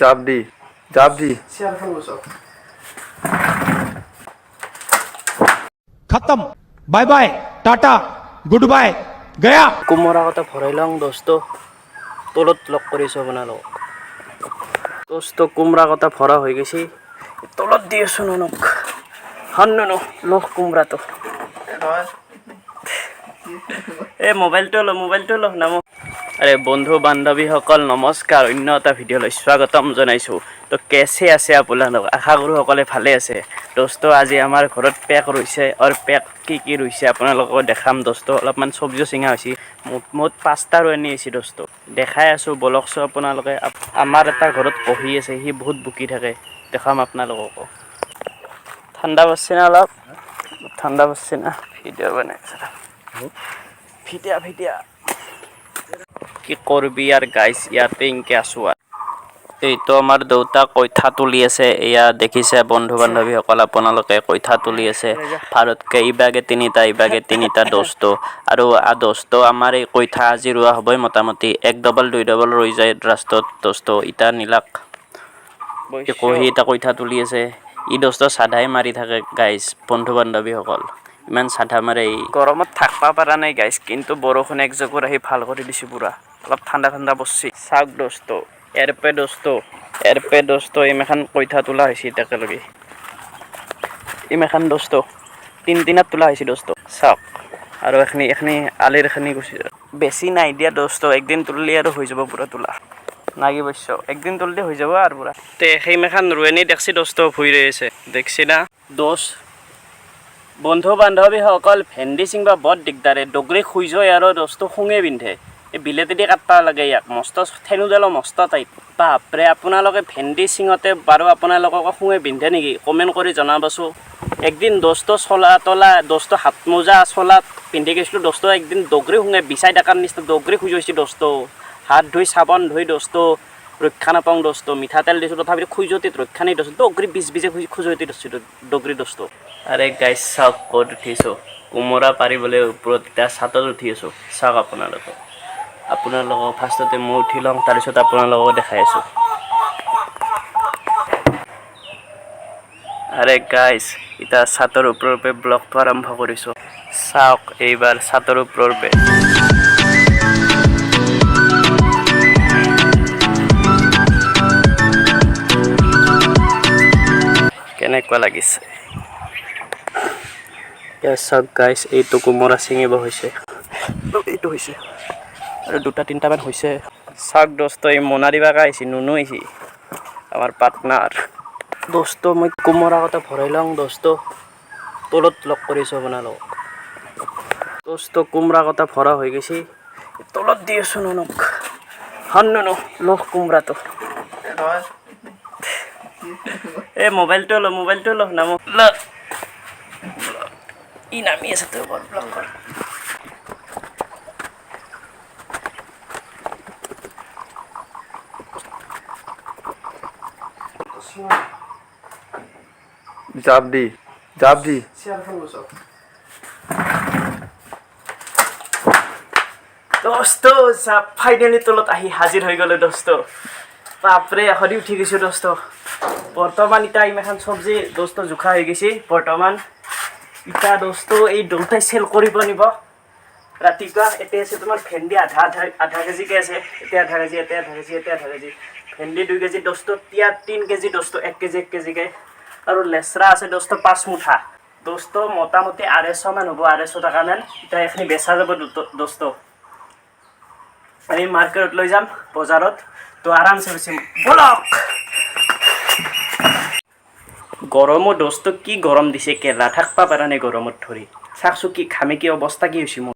जाबदी जाबदी खत्म bye bye tata good bye गया কোমৰা কথা ভৰাই লওঁ দোস্ত তলত লগ কৰিছোঁ আপোনালোক দোস্ত কোমৰা কথা ভৰা হৈ গৈছে তলত দি আছোঁ ননক হান্নু লখ কোমৰাটো এই মোবাইলটো ল নামো আৰে বন্ধু বান্ধৱীসকল নমস্কাৰ অন্য এটা ভিডিঅ'লৈ স্বাগতম জনাইছোঁ তো কেছে আছে আপোনালোক আশা কৰোঁ সকলে ভালে আছে দোস্ত আজি আমাৰ ঘৰত পেক ৰৈছে আৰু পেক কি ৰৈছে আপোনালোকক দেখাম দোস্ত অলপমান চব্জিও চিঙা হৈছে মুঠ 5টা ৰণী আছে দোস্ত দেখাই আছোঁ বলকছো আপোনালোকে আমাৰ এটা ঘৰত পঢ়ি আছে সি বহুত বুকি থাকে দেখাম আপোনালোকক ঠাণ্ডা পৰছে না অলপ ঠাণ্ডা পৰছে না ভিডিঅ' বনাইছে ভিডিঅ' কি করবি আর গাইস ইয়াতে ইনকে আছো এই তো আমার দেউতা কইঠা তুলি আছে এয়া দেখিছে বন্ধু বান্ধৱীসকল আপোনালোকে কইঠা তুলি আছে ভাৰতকে ইবাগে তিনিটা দোস্ত আৰু দোস্ত আমাৰ এই কইঠা আজি ৰোৱা হ'বই মোটামুটি 1 ডবল 2 ডবল ৰৈ যায় ৰাস্তাত দোস্ত ইটা নীলাক কহি এটা কইঠা তুলি আছে ই দোস্ত সাধাই মাৰি থাকে গাইস বন্ধু বান্ধৱীসকল ইমান সাধা মাৰে গৰমত থাকবা পাৰা নাই গাইস কিন্তু বৰষুণ একজোৰ আহি ভাল কৰি দিছে পুৰা অলপ ঠাণ্ডা পৰছি চাওক দোস্ত এৰপে দোস্ত ইমেখান কইঠা তোলা হৈছে একেলগে ইমেখান দোস্ত তিনিটাত তোলা হৈছে দোস্ত চাওক আৰু এখনি আলিৰ এখনি গুচি বেছি নাই দিয়া দোস্ত একদিন তুললি আৰু হৈ যাব পুৰা তোলা নাগি বস্য একদিন তুললি হৈ যাব আৰু পুৰা তে সেইমেখান ৰোৱনী দেখছি দোস্ত ভুই ৰৈছে দেখছি না দোস্ত বন্ধু বান্ধৱীসকল ভেন্দি চিংবা বৰ দিগদাৰে ডগৰি খুই যায় আৰু দোস্ত শুঙে পিন্ধে এই বিলেতেদি কাটবা লাগে ইয়াক মস্ত ঠেনুডালো মস্ত টাইট বাপৰে আপোনালোকে ভেন্দি চিঙতে বাৰু আপোনালোকক শুঙে পিন্ধে নেকি কমেণ্ট কৰি জনাবচোন একদিন দোস্ত চলা তলা দোস্ত হাত মোজা চলাত পিন্ধি গৈছিলোঁ দোস্ত একদিন ডগৰি শুঙে বিচাই ডাকাৰ নিচিনা ডগৰি খুই গৈছে দোস্ত হাত ধুই চাবোন ধুই দোস্ত ৰক্ষা নাপাওঁ দোস্ত মিঠাতেল দিছোঁ তথাপিতো খুজতিত ৰক্ষা নাই দোস্ত ডগৰি বিজে খুজতি ডগৰি দোস্ত আৰে গাইছ চাওক ক'ত উঠিছোঁ কোমোৰা পাৰিবলৈ ওপৰত এতিয়া ছাতত উঠি আছোঁ চাওক আপোনালোকক ফাৰ্ষ্টতে মই উঠি লওঁ তাৰপিছত আপোনালোকক দেখাই আছোঁ আৰে গাইছ এতিয়া ছাতৰ ওপৰৰ পৰা ব্লগটো আৰম্ভ কৰিছোঁ চাওক এইবাৰ ছাতৰ ওপৰৰ পৰা কেনেকুৱা লাগিছে চাওক গাইছ এইটো কোমোৰা ছিঙিব হৈছে এইটো হৈছে আৰু 2-3টামান হৈছে চাওক দোস্ত এই মোনা দিবাকে আহিছে নুনু আহিছে আমাৰ পাৰ্টনাৰ দোস্ত মই কোমোৰা কথা ভৰাই লওঁ দোস্ত তলত লগ কৰিছোঁ আপোনালোক দোস্ত কোমৰা কথা ভৰা হৈ গৈছে তলত দি আছোঁ ননক হান্নু লখ কোমৰাটো এই মোবাইলটো ল নামো ই নামি আছে তোৰ ব্লগ কৰ जाबदी দোস্ত ফাইনেলি তলত আহি হাজিৰ হৈ গ'লো দোস্ত বাপৰে হৰি উঠি গৈছোঁ দোস্ত বৰ্তমান ইটা ইমান চব্জি দোস্ত জোখা হৈ গৈছে বৰ্তমান ইটা দোস্ত এই দুটাই চেল কৰিব নিব ৰাতিপুৱা এতিয়া আছে তোমাৰ ভেন্দি আধা কেজিকে আছে এতিয়া আধা কেজি ভেন্দি 2 কেজি দোস্ত পিঁয়াজ 3 কেজি দোস্ত 1 কেজিকে আৰু লেচৰা আছে দোস্ত 5 মুঠা দোস্ত মোটামুটি 250 মান হ'ব 250 টকা মান এতিয়া এখনি বেচা যাব দোস্ত আমি মাৰ্কেটত লৈ যাম বজাৰত তো আৰামছে বেচিম বলক গৰমো দোস্ত কি গৰম দিছে কেলা থাকবা পাৰা নাই গৰমত ধৰি চাকছো কি খামে কি অৱস্থা কি হৈছে মোৰ